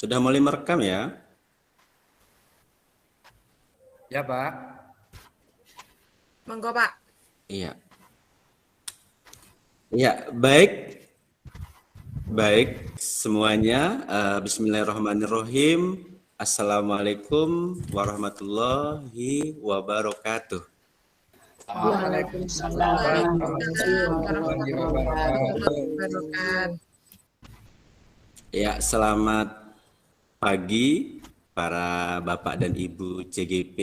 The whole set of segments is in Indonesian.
Sudah mulai merekam ya? Ya, Pak. Monggo, Pak. Iya. Ya, baik. Baik semuanya. Bismillahirrahmanirrahim. Assalamualaikum warahmatullahi wabarakatuh. Waalaikumsalam warahmatullahi wabarakatuh. Ya, selamat pagi para Bapak dan Ibu CGP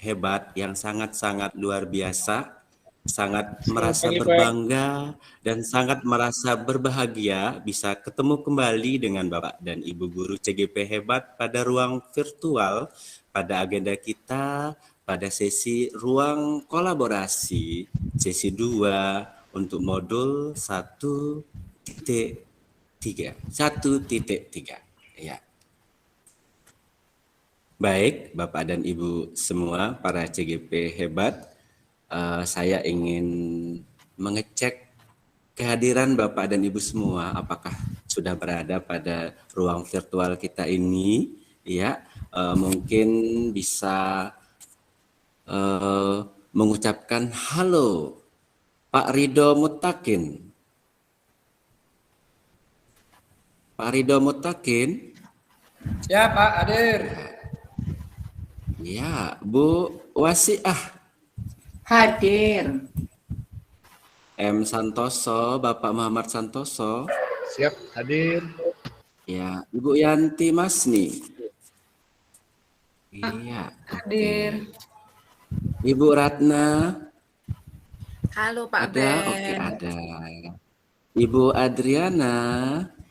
hebat yang sangat-sangat luar biasa, sangat merasa berbangga dan sangat merasa berbahagia bisa ketemu kembali dengan Bapak dan Ibu guru CGP hebat pada ruang virtual pada agenda kita pada sesi ruang kolaborasi sesi 2 untuk modul 1.3 ya. Baik, Bapak dan Ibu semua, para CGP hebat, saya ingin mengecek kehadiran Bapak dan Ibu semua, apakah sudah berada pada ruang virtual kita ini, ya. Mungkin bisa mengucapkan halo, Pak Ridho Mutakin. Pak Ridho Mutakin. Ya, Pak, hadir. Ya, Bu Wasiah. Hadir. M. Santoso, Bapak Muhammad Santoso. Siap, hadir. Ya, Ibu Yanti Masni. Iya, hadir. Okay. Ibu Ratna. Halo Pak ada, Ben. Oke, ada. Ibu Adriana.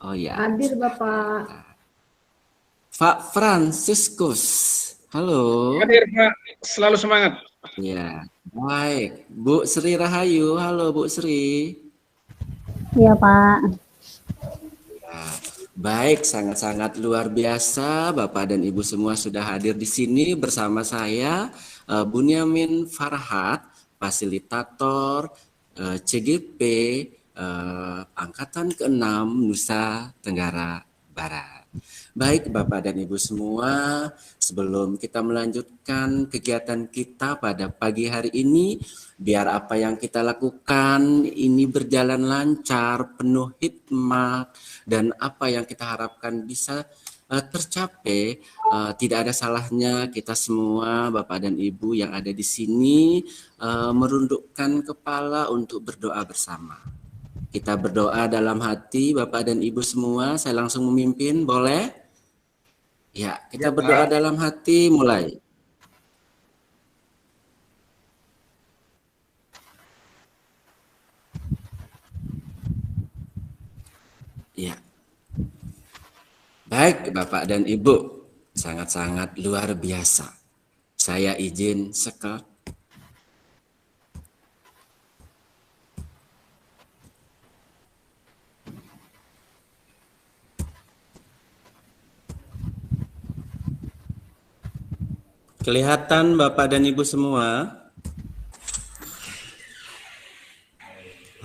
Oh ya. Hadir Bapak. Pak Franciscus. Halo. Hadir Pak, selalu semangat. Ya, baik. Bu Sri Rahayu. Halo Bu Sri. Iya Pak. Ya, baik, sangat-sangat luar biasa. Bapak dan Ibu semua sudah hadir di sini bersama saya, Bunyamin Farhat, fasilitator CGP Angkatan ke-6 Nusa Tenggara Barat. Baik Bapak dan Ibu semua, sebelum kita melanjutkan kegiatan kita pada pagi hari ini, biar apa yang kita lakukan ini berjalan lancar, penuh hikmat, dan apa yang kita harapkan bisa tercapai, tidak ada salahnya kita semua Bapak dan Ibu yang ada di sini merundukkan kepala untuk berdoa bersama. Kita berdoa dalam hati Bapak dan Ibu semua, saya langsung memimpin, boleh? Ya, kita berdoa dalam hati, mulai. Ya. Baik Bapak dan Ibu, sangat-sangat luar biasa. Saya izin sekali. Kelihatan Bapak dan Ibu semua?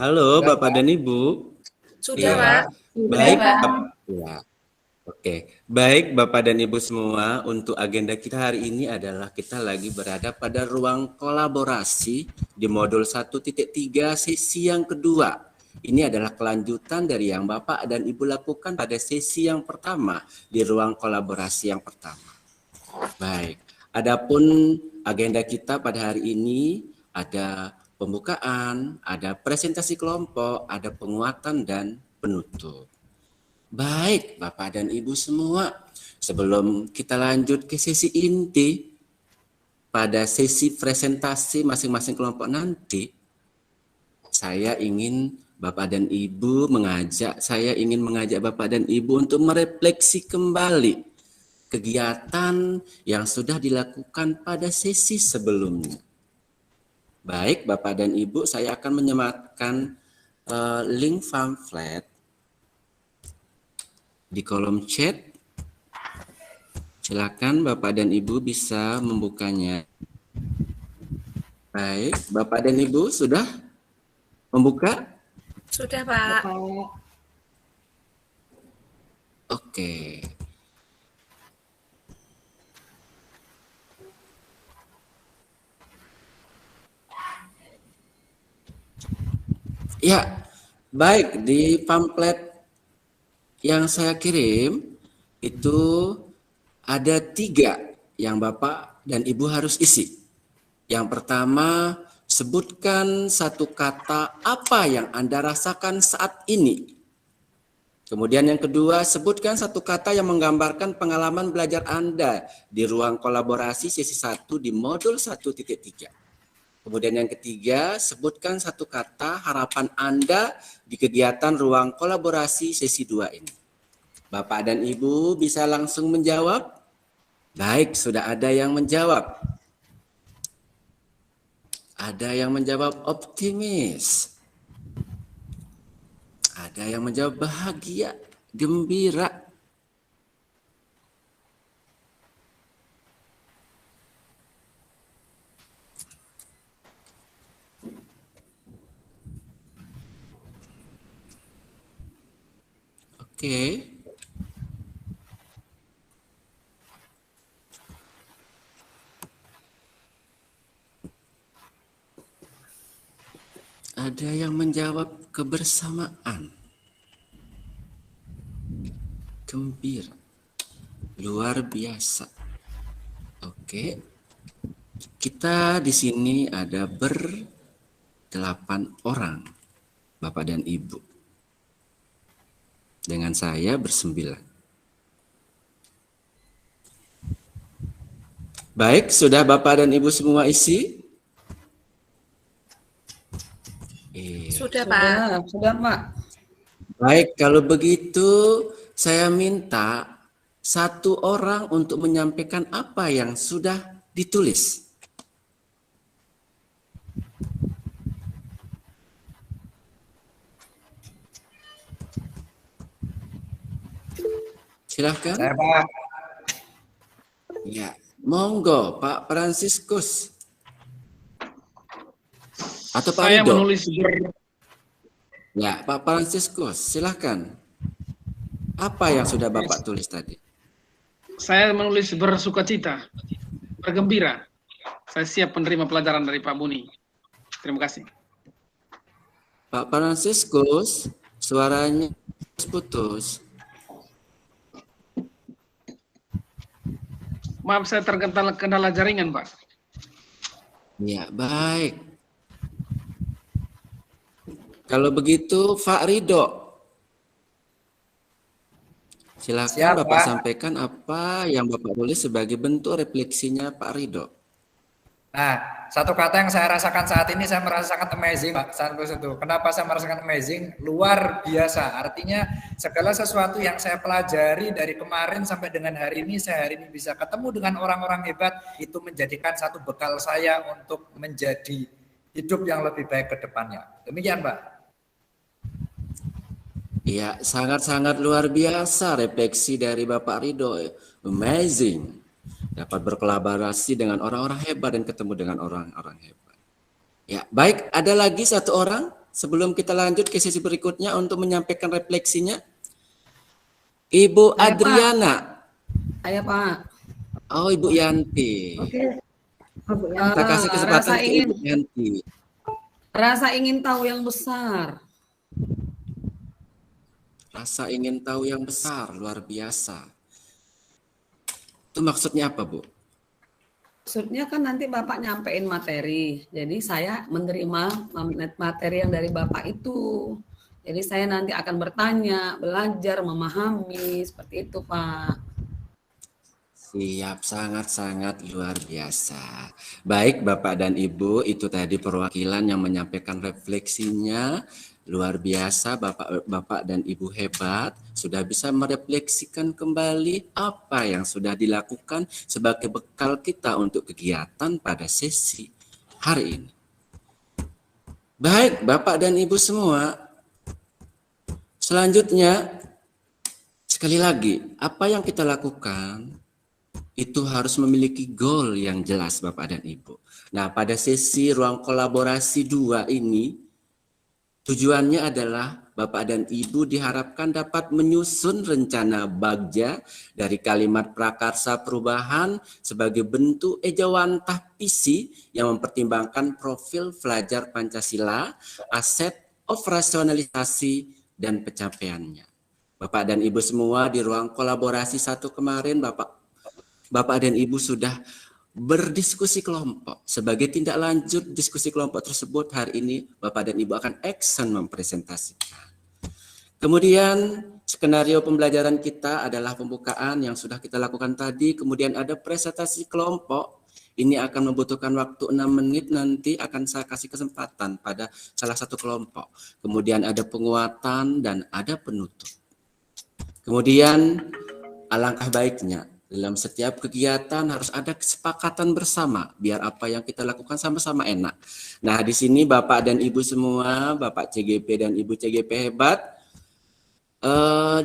Halo Bapak dan Ibu. Sudah ya. Pak. Baik Pak. Ya. Oke, baik Bapak dan Ibu semua, untuk agenda kita hari ini adalah kita lagi berada pada ruang kolaborasi di modul 1.3 sesi yang kedua. Ini adalah kelanjutan dari yang Bapak dan Ibu lakukan pada sesi yang pertama di ruang kolaborasi yang pertama. Baik, adapun agenda kita pada hari ini ada pembukaan, ada presentasi kelompok, ada penguatan dan penutup. Baik, Bapak dan Ibu semua, sebelum kita lanjut ke sesi inti, pada sesi presentasi masing-masing kelompok nanti, saya ingin mengajak Bapak dan Ibu untuk merefleksi kembali kegiatan yang sudah dilakukan pada sesi sebelumnya. Baik, Bapak dan Ibu, saya akan menyematkan link pamflet di kolom chat. Silakan Bapak dan Ibu bisa membukanya. Baik, Bapak dan Ibu sudah membuka? Sudah Pak. Oke. Ya, baik, di pamflet yang saya kirim itu ada 3 yang Bapak dan Ibu harus isi. Yang pertama, sebutkan satu kata apa yang Anda rasakan saat ini. Kemudian yang kedua, sebutkan satu kata yang menggambarkan pengalaman belajar Anda di ruang kolaborasi sesi 1 di modul 1.3. Kemudian yang ketiga, sebutkan satu kata harapan Anda di kegiatan ruang kolaborasi sesi 2 ini. Bapak dan Ibu bisa langsung menjawab? Baik, sudah ada yang menjawab. Ada yang menjawab optimis. Ada yang menjawab bahagia, gembira. Oke. Ada yang menjawab kebersamaan. Gembira. Luar biasa. Oke. Kita di sini ada 8 orang, Bapak dan Ibu. Dengan saya 9. Baik, sudah Bapak dan Ibu semua isi? Sudah, Pak. Sudah, Pak. Baik, kalau begitu saya minta 1 orang untuk menyampaikan apa yang sudah ditulis. Silahkan. Saya, Pak. Ya, monggo Pak Fransiskus. Atau Pak Saya Rido. menulis Ya, Pak Fransiskus, silahkan. Apa yang sudah Bapak tulis tadi? bersukacita, bergembira. Saya siap menerima pelajaran dari Pak Buni. Terima kasih. Pak Fransiskus, suaranya putus. Maaf, saya terkendala jaringan, Pak. Ya, baik. Kalau begitu, Pak Rido. Silakan Siap, Bapak Pak. sampaikan apa yang Bapak tulis sebagai bentuk refleksinya Pak Rido. Nah, satu kata yang saya rasakan saat ini, saya merasakan amazing, Pak. Kenapa saya merasakan amazing? Luar biasa. Artinya segala sesuatu yang saya pelajari dari kemarin sampai dengan hari ini, saya hari ini bisa ketemu dengan orang-orang hebat, itu menjadikan satu bekal saya untuk menjadi hidup yang lebih baik ke depannya. Demikian, Pak. Ya, sangat-sangat luar biasa refleksi dari Bapak Rido. Amazing. Dapat berkolaborasi dengan orang-orang hebat dan ketemu dengan orang-orang hebat. Ya, baik. Ada lagi 1 orang sebelum kita lanjut ke sesi berikutnya untuk menyampaikan refleksinya. Ibu Saya, Adriana. Ayo, Pak. Oh, Ibu Yanti. Oke. Kita kasih kesempatan ke Ibu Yanti. Rasa ingin tahu yang besar. Rasa ingin tahu yang besar, luar biasa. Itu maksudnya apa, Bu? Maksudnya kan nanti Bapak nyampein materi. Jadi saya menerima materi yang dari Bapak itu. Jadi saya nanti akan bertanya, belajar, memahami. Seperti itu, Pak. Siap, sangat-sangat luar biasa. Baik, Bapak dan Ibu, itu tadi perwakilan yang menyampaikan refleksinya. Luar biasa, Bapak dan Ibu hebat, sudah bisa merefleksikan kembali apa yang sudah dilakukan sebagai bekal kita untuk kegiatan pada sesi hari ini. Baik, Bapak dan Ibu semua, selanjutnya, sekali lagi, apa yang kita lakukan itu harus memiliki goal yang jelas, Bapak dan Ibu. Nah, pada sesi ruang kolaborasi 2 ini, tujuannya adalah Bapak dan Ibu diharapkan dapat menyusun rencana bagja dari kalimat prakarsa perubahan sebagai bentuk ejawantah visi yang mempertimbangkan profil pelajar Pancasila, aset operasionalisasi, dan pencapaiannya. Bapak dan Ibu semua di ruang kolaborasi 1 kemarin, Bapak dan Ibu sudah berdiskusi kelompok. Sebagai tindak lanjut diskusi kelompok tersebut, hari ini Bapak dan Ibu akan action mempresentasikan. Kemudian skenario pembelajaran kita adalah pembukaan yang sudah kita lakukan tadi, kemudian ada presentasi kelompok. Ini akan membutuhkan waktu 6 menit, nanti akan saya kasih kesempatan pada salah satu kelompok. Kemudian ada penguatan dan ada penutup. Kemudian alangkah baiknya dalam setiap kegiatan harus ada kesepakatan bersama biar apa yang kita lakukan sama-sama enak. Nah, di sini Bapak dan Ibu semua, Bapak CGP dan Ibu CGP hebat,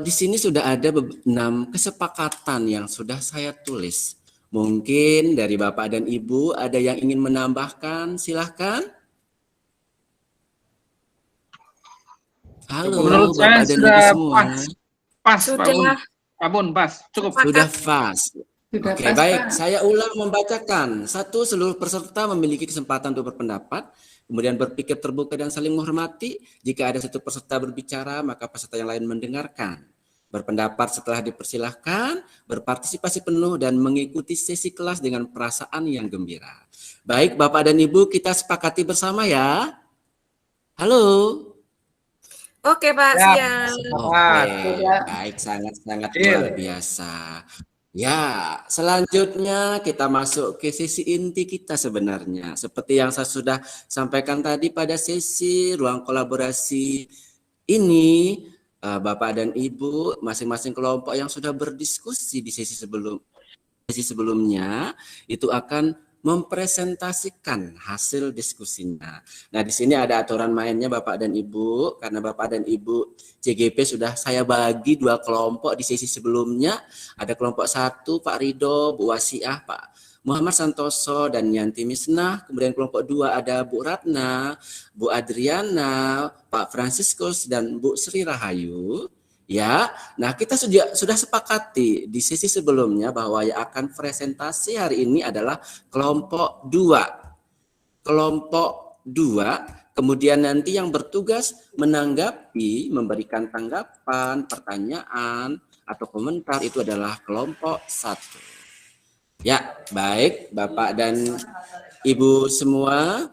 di sini sudah ada 6 kesepakatan yang sudah saya tulis. Mungkin dari Bapak dan Ibu ada yang ingin menambahkan, silahkan. Halo, menurut Bapak saya dan sudah Ibu semua. Pas, Sudah. Pak Bun, pas, cukup. Sudah fast. Sudah Oke, pas, baik. Pak. Saya ulang membacakan. 1, seluruh peserta memiliki kesempatan untuk berpendapat. Kemudian berpikir terbuka dan saling menghormati. Jika ada satu peserta berbicara, maka peserta yang lain mendengarkan. Berpendapat setelah dipersilahkan, berpartisipasi penuh, dan mengikuti sesi kelas dengan perasaan yang gembira. Baik, Bapak dan Ibu, kita sepakati bersama ya. Halo. Oke Pak, siap. Oke, baik, sangat-sangat luar biasa. Ya, selanjutnya kita masuk ke sesi inti kita sebenarnya. Seperti yang saya sudah sampaikan tadi pada sesi ruang kolaborasi ini, Bapak dan Ibu, masing-masing kelompok yang sudah berdiskusi di sesi sebelumnya, itu akan mempresentasikan hasil diskusinya. Nah, di sini ada aturan mainnya Bapak dan Ibu, karena Bapak dan Ibu CGP sudah saya bagi 2 kelompok di sesi sebelumnya. Ada kelompok 1 Pak Ridho, Bu Wasiah, Pak Muhammad Santoso, dan Yanti Misnah. Kemudian kelompok 2 ada Bu Ratna, Bu Adriana, Pak Franciscus, dan Bu Sri Rahayu. Ya, nah kita sudah sepakati di sesi sebelumnya bahwa yang akan presentasi hari ini adalah kelompok 2. Kelompok 2, kemudian nanti yang bertugas menanggapi, memberikan tanggapan, pertanyaan, atau komentar itu adalah kelompok 1. Ya, baik Bapak dan Ibu semua,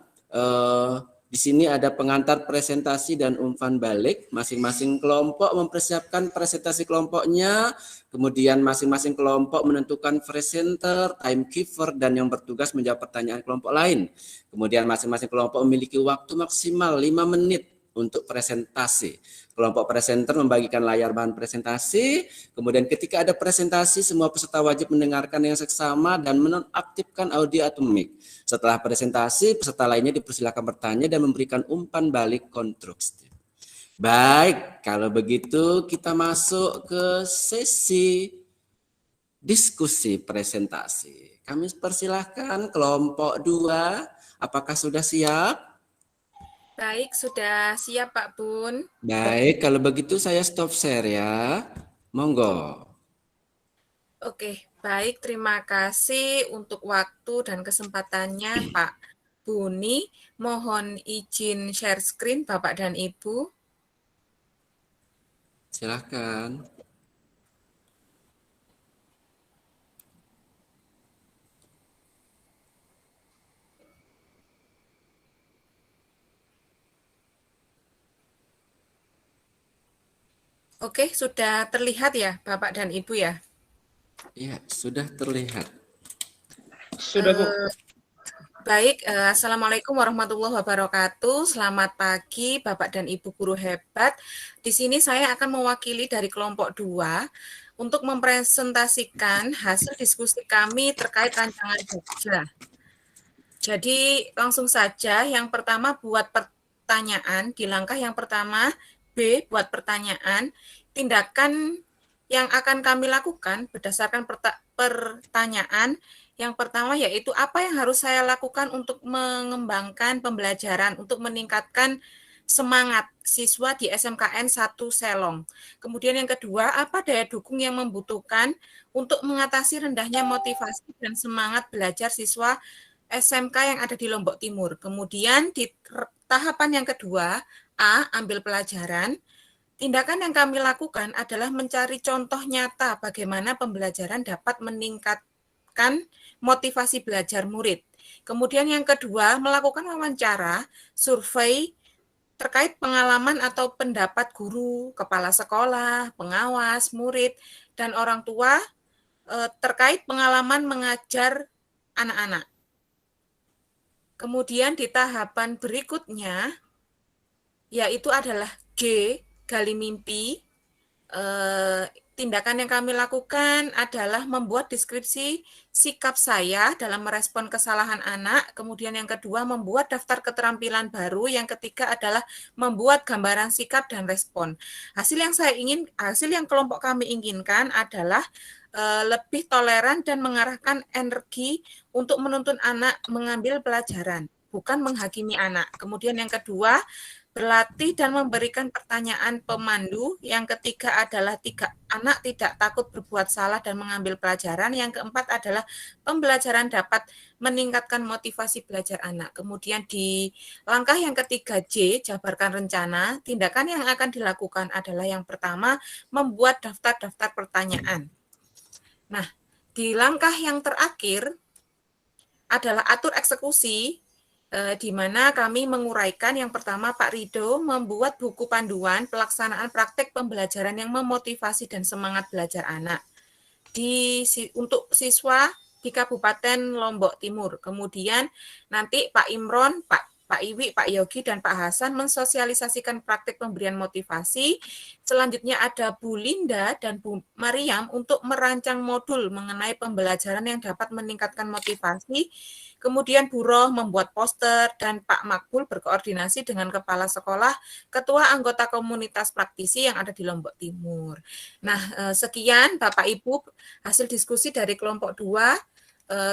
di sini ada pengantar presentasi dan umpan balik. Masing-masing kelompok mempersiapkan presentasi kelompoknya. Kemudian masing-masing kelompok menentukan presenter, timekeeper, dan yang bertugas menjawab pertanyaan kelompok lain. Kemudian masing-masing kelompok memiliki waktu maksimal 5 menit untuk presentasi. Kelompok presenter membagikan layar bahan presentasi. Kemudian ketika ada presentasi, semua peserta wajib mendengarkan yang seksama dan menonaktifkan audio atau mic. Setelah presentasi, peserta lainnya dipersilakan bertanya dan memberikan umpan balik konstruktif. Baik, kalau begitu kita masuk ke sesi diskusi presentasi. Kami persilahkan kelompok 2, apakah sudah siap? Baik, sudah siap Pak Bun. Baik, kalau begitu saya stop share ya. Monggo. Oke, baik, terima kasih untuk waktu dan kesempatannya Pak Buni. Mohon izin share screen Bapak dan Ibu. Silakan. Oke, sudah terlihat ya Bapak dan Ibu ya? Ya, sudah terlihat. Sudah, Bu. Baik, Assalamualaikum warahmatullahi wabarakatuh. Selamat pagi Bapak dan Ibu guru hebat. Di sini saya akan mewakili dari kelompok 2 untuk mempresentasikan hasil diskusi kami terkait rancangan Jogja. Jadi langsung saja, yang pertama buat pertanyaan, di langkah yang pertama B buat pertanyaan, tindakan yang akan kami lakukan berdasarkan pertanyaan. Yang pertama yaitu apa yang harus saya lakukan untuk mengembangkan pembelajaran, untuk meningkatkan semangat siswa di SMKN 1 Selong. Kemudian yang kedua, apa daya dukung yang membutuhkan untuk mengatasi rendahnya motivasi dan semangat belajar siswa SMK yang ada di Lombok Timur. Kemudian di tahapan yang kedua, A. Ambil pelajaran. Tindakan yang kami lakukan adalah mencari contoh nyata bagaimana pembelajaran dapat meningkatkan motivasi belajar murid. Kemudian yang kedua, melakukan wawancara, survei terkait pengalaman atau pendapat guru, kepala sekolah, pengawas, murid, dan orang tua terkait pengalaman mengajar anak-anak. Kemudian di tahapan berikutnya, yaitu adalah G, gali mimpi. Tindakan yang kami lakukan adalah membuat deskripsi sikap saya dalam merespon kesalahan anak. Kemudian yang kedua, membuat daftar keterampilan baru. Yang ketiga adalah membuat gambaran sikap dan respon. Hasil yang kelompok kami inginkan adalah lebih toleran dan mengarahkan energi untuk menuntun anak mengambil pelajaran, bukan menghakimi anak. Kemudian yang kedua, berlatih dan memberikan pertanyaan pemandu. Yang ketiga adalah anak tidak takut berbuat salah dan mengambil pelajaran. Yang keempat adalah pembelajaran dapat meningkatkan motivasi belajar anak. Kemudian di langkah yang ketiga J, jabarkan rencana. Tindakan yang akan dilakukan adalah yang pertama, membuat daftar-daftar pertanyaan. Nah, di langkah yang terakhir adalah atur eksekusi, di mana kami menguraikan yang pertama Pak Rido membuat buku panduan pelaksanaan praktek pembelajaran yang memotivasi dan semangat belajar anak untuk siswa di Kabupaten Lombok Timur. Kemudian nanti Pak Imron, Pak Iwi, Pak Yogi, dan Pak Hasan mensosialisasikan praktek pemberian motivasi. Selanjutnya ada Bu Linda dan Bu Mariam untuk merancang modul mengenai pembelajaran yang dapat meningkatkan motivasi. Kemudian Bu Roh membuat poster dan Pak Makbul berkoordinasi dengan kepala sekolah, ketua anggota komunitas praktisi yang ada di Lombok Timur. Nah, sekian Bapak Ibu hasil diskusi dari kelompok 2.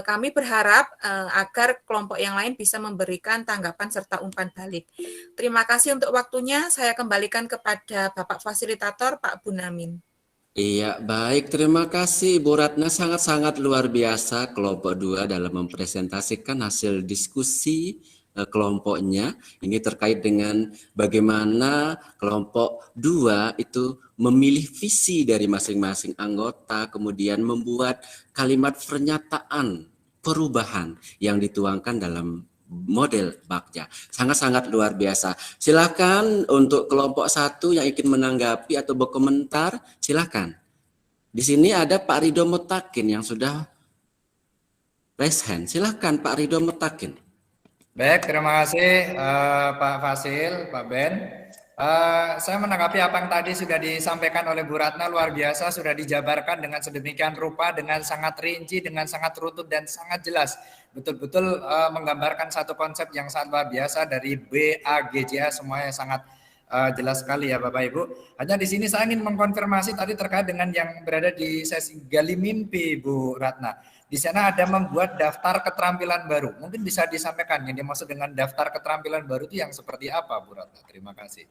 Kami berharap agar kelompok yang lain bisa memberikan tanggapan serta umpan balik. Terima kasih untuk waktunya. Saya kembalikan kepada Bapak Fasilitator, Pak Bunamin. Iya, baik. Terima kasih Ibu Ratna. Sangat-sangat luar biasa kelompok 2 dalam mempresentasikan hasil diskusi kelompoknya. Ini terkait dengan bagaimana kelompok 2 itu memilih visi dari masing-masing anggota, kemudian membuat kalimat pernyataan perubahan yang dituangkan dalam model Bagja. Sangat-sangat luar biasa. Silakan untuk kelompok 1 yang ingin menanggapi atau berkomentar, silakan. Di sini ada Pak Rido Mutakin yang sudah raise hand. Silakan Pak Rido Mutakin. Baik, terima kasih Pak Fasil, Pak Ben. Saya menanggapi apa yang tadi sudah disampaikan oleh Bu Ratna, luar biasa, sudah dijabarkan dengan sedemikian rupa, dengan sangat rinci, dengan sangat runtuh dan sangat jelas. Betul-betul menggambarkan satu konsep yang sangat luar biasa dari B, A, G, J, A, semuanya sangat jelas sekali ya Bapak Ibu. Hanya di sini saya ingin mengkonfirmasi tadi terkait dengan yang berada di sesi gali mimpi Bu Ratna. Di sana ada membuat daftar keterampilan baru. Mungkin bisa disampaikan yang dimaksud dengan daftar keterampilan baru itu yang seperti apa Bu Ratna? Terima kasih.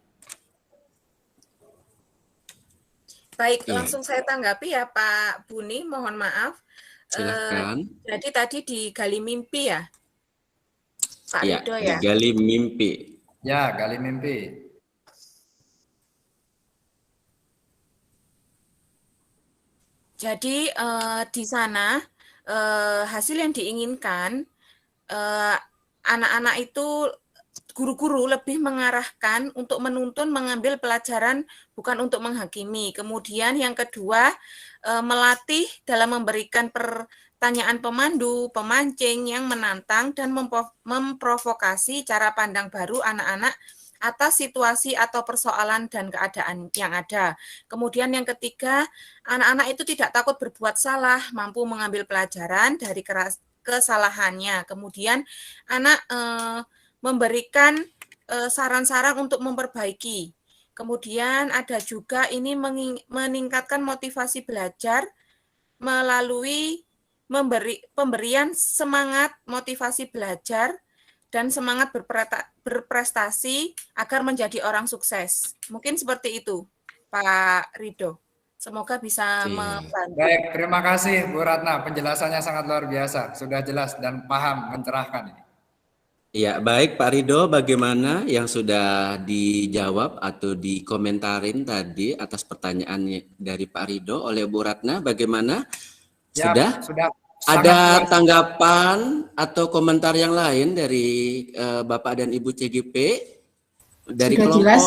Baik, langsung saya tanggapi ya Pak Buni, mohon maaf. Silakan. Jadi tadi di gali mimpi ya, Pak Rido ya. Gali mimpi. Ya, gali mimpi. Jadi di sana hasil yang diinginkan anak-anak itu guru-guru lebih mengarahkan untuk menuntun mengambil pelajaran bukan untuk menghakimi. Kemudian yang kedua melatih dalam memberikan pertanyaan pemandu, pemancing yang menantang dan memprovokasi cara pandang baru anak-anak atas situasi atau persoalan dan keadaan yang ada. Kemudian yang ketiga, anak-anak itu tidak takut berbuat salah, mampu mengambil pelajaran dari kesalahannya. Kemudian anak memberikan saran-saran untuk memperbaiki. Kemudian ada juga ini meningkatkan motivasi belajar melalui pemberian semangat motivasi belajar dan semangat berprestasi agar menjadi orang sukses. Mungkin seperti itu, Pak Rido. Semoga bisa membantu. Baik, terima kasih Bu Ratna. Penjelasannya sangat luar biasa. Sudah jelas dan paham, mencerahkan ini. Ya, baik Pak Ridho, bagaimana yang sudah dijawab atau dikomentarin tadi atas pertanyaannya dari Pak Ridho oleh Bu Ratna, bagaimana? Ya, Sudah? sudah sangat Ada jelas. tanggapan atau komentar yang lain dari Bapak dan Ibu CGP dari Sudah kelompok jelas.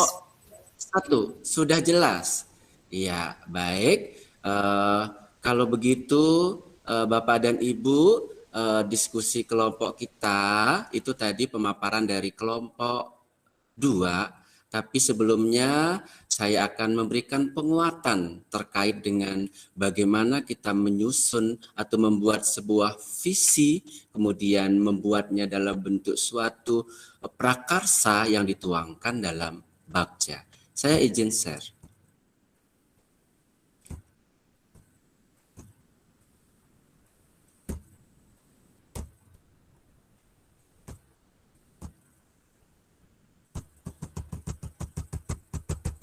1? Sudah jelas. Iya, baik. Kalau begitu Bapak dan Ibu, diskusi kelompok kita itu tadi pemaparan dari kelompok 2, tapi sebelumnya saya akan memberikan penguatan terkait dengan bagaimana kita menyusun atau membuat sebuah visi, kemudian membuatnya dalam bentuk suatu prakarsa yang dituangkan dalam Bagja. Saya izin share.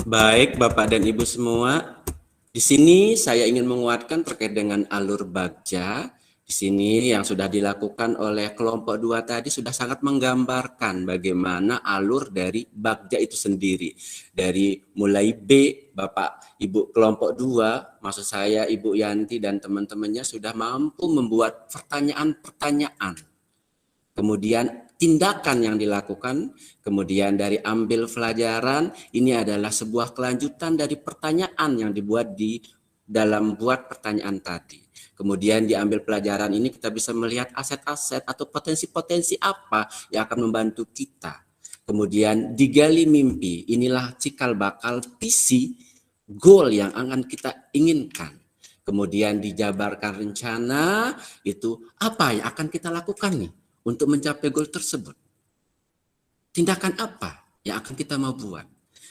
Baik, Bapak dan Ibu semua, di sini saya ingin menguatkan terkait dengan alur Bagja. Di sini yang sudah dilakukan oleh kelompok 2 tadi sudah sangat menggambarkan bagaimana alur dari Bagja itu sendiri. Dari mulai B, Bapak Ibu kelompok 2, maksud saya Ibu Yanti dan teman-temannya sudah mampu membuat pertanyaan-pertanyaan. Kemudian tindakan yang dilakukan, kemudian dari ambil pelajaran, ini adalah sebuah kelanjutan dari pertanyaan yang dibuat di dalam buat pertanyaan tadi. Kemudian diambil pelajaran ini kita bisa melihat aset-aset atau potensi-potensi apa yang akan membantu kita. Kemudian digali mimpi, inilah cikal bakal visi, goal yang akan kita inginkan. Kemudian dijabarkan rencana, itu apa yang akan kita lakukan nih untuk mencapai goal tersebut. Tindakan apa yang akan kita mau buat.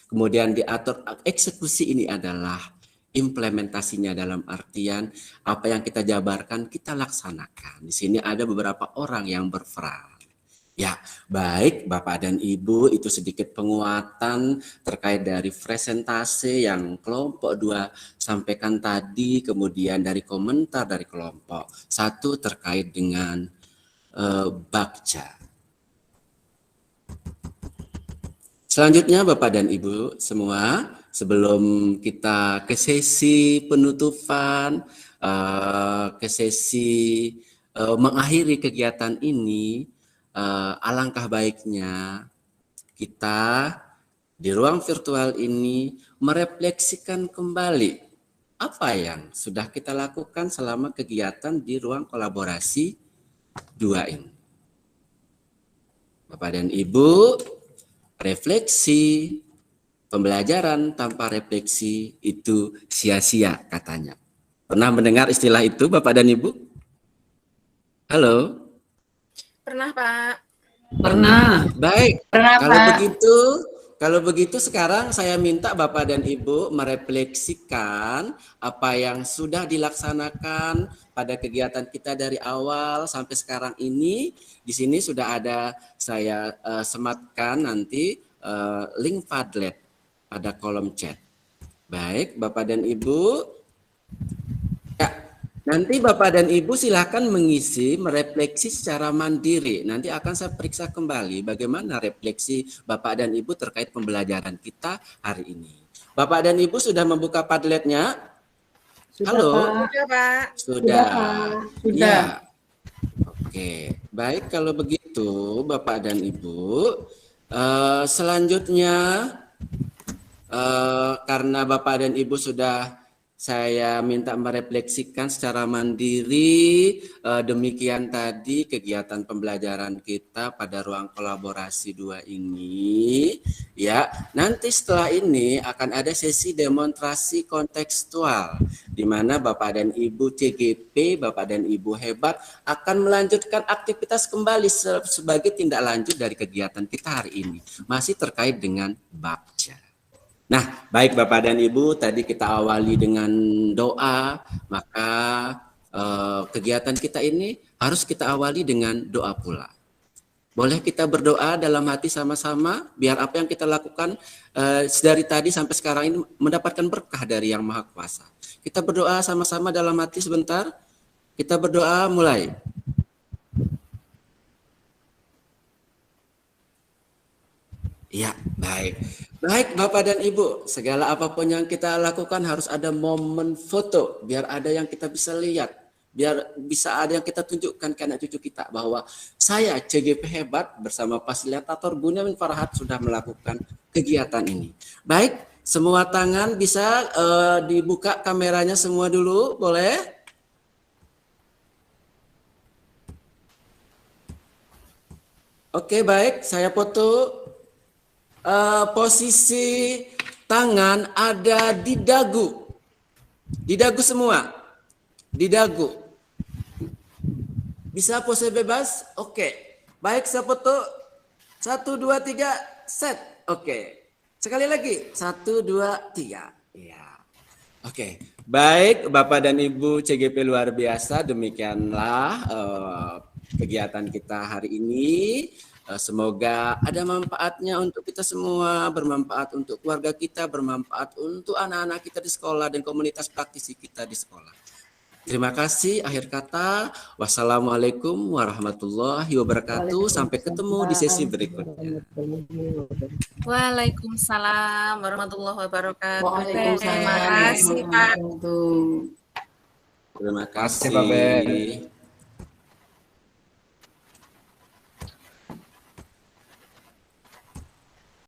Kemudian diatur eksekusi, ini adalah implementasinya dalam artian apa yang kita jabarkan kita laksanakan. Di sini ada beberapa orang yang berperan. Ya, baik Bapak dan Ibu, itu sedikit penguatan terkait dari presentasi yang kelompok 2 sampaikan tadi, kemudian dari komentar dari kelompok 1 terkait dengan Bagja. Selanjutnya Bapak dan Ibu semua, sebelum kita ke sesi penutupan, ke sesi mengakhiri kegiatan ini, alangkah baiknya kita di ruang virtual ini merefleksikan kembali apa yang sudah kita lakukan selama kegiatan di ruang kolaborasi 2 ini. Bapak dan Ibu, refleksi, pembelajaran tanpa refleksi itu sia-sia katanya. Pernah mendengar istilah itu Bapak dan Ibu? Halo? Pernah, Pak. Pernah. Baik, Pernah, Pak. Kalau begitu sekarang saya minta Bapak dan Ibu merefleksikan apa yang sudah dilaksanakan pada kegiatan kita dari awal sampai sekarang ini. Di sini sudah ada saya sematkan nanti link Padlet pada kolom chat. Baik, Bapak dan Ibu. Ya, nanti Bapak dan Ibu silakan mengisi, merefleksi secara mandiri. Nanti akan saya periksa kembali bagaimana refleksi Bapak dan Ibu terkait pembelajaran kita hari ini. Bapak dan Ibu sudah membuka Padletnya? Sudah, Halo? Pak. Sudah, Pak. Sudah. Sudah. Ya. Oke, baik kalau begitu Bapak dan Ibu. Selanjutnya, karena Bapak dan Ibu sudah saya minta merefleksikan secara mandiri, demikian tadi kegiatan pembelajaran kita pada ruang kolaborasi 2 ini. Ya, nanti setelah ini akan ada sesi demonstrasi kontekstual, di mana Bapak dan Ibu CGP, Bapak dan Ibu hebat akan melanjutkan aktivitas kembali sebagai tindak lanjut dari kegiatan kita hari ini, masih terkait dengan Bagja. Nah, baik Bapak dan Ibu, tadi kita awali dengan doa, maka kegiatan kita ini harus kita awali dengan doa pula. Boleh kita berdoa dalam hati sama-sama, biar apa yang kita lakukan dari tadi sampai sekarang ini mendapatkan berkah dari Yang Maha Kuasa. Kita berdoa sama-sama dalam hati sebentar. Kita berdoa mulai. Ya, baik. Baik, Bapak dan Ibu, segala apapun yang kita lakukan harus ada momen foto, biar ada yang kita bisa lihat, biar bisa ada yang kita tunjukkan ke anak cucu kita bahwa saya CGP Hebat bersama fasilitator Bunyamin Farhat sudah melakukan kegiatan ini. Baik, semua tangan bisa dibuka kameranya semua dulu, boleh? Oke, baik, saya foto. Posisi tangan ada di dagu semua, di dagu. Bisa pose bebas? Oke. Baik, saya foto. 1, 2, 3, set. Oke. Sekali lagi. 1, 2, 3. Ya. Oke. Baik, Bapak dan Ibu CGP luar biasa. Demikianlah kegiatan kita hari ini. Semoga ada manfaatnya untuk kita semua, bermanfaat untuk keluarga kita, bermanfaat untuk anak-anak kita di sekolah dan komunitas praktisi kita di sekolah. Terima kasih. Akhir kata, wassalamualaikum warahmatullahi wabarakatuh. Sampai ketemu di sesi berikutnya. Waalaikumsalam warahmatullahi wabarakatuh. Waalaikumsalam. Terima kasih, Pak. warahmatullahi wabarakatuh. Terima Terima kasih, Pak Ben. kasih.